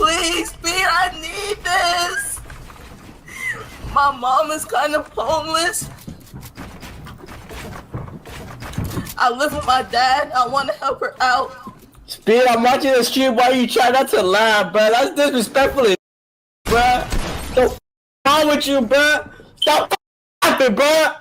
Please, Speed, I need this! My mom is kind of homeless. I live with my dad. I want to help her out. Speed, I'm watching the stream while you try not to laugh, bro. That's disrespectful, bro. What's wrong with you, bro? Stop laughing, bro.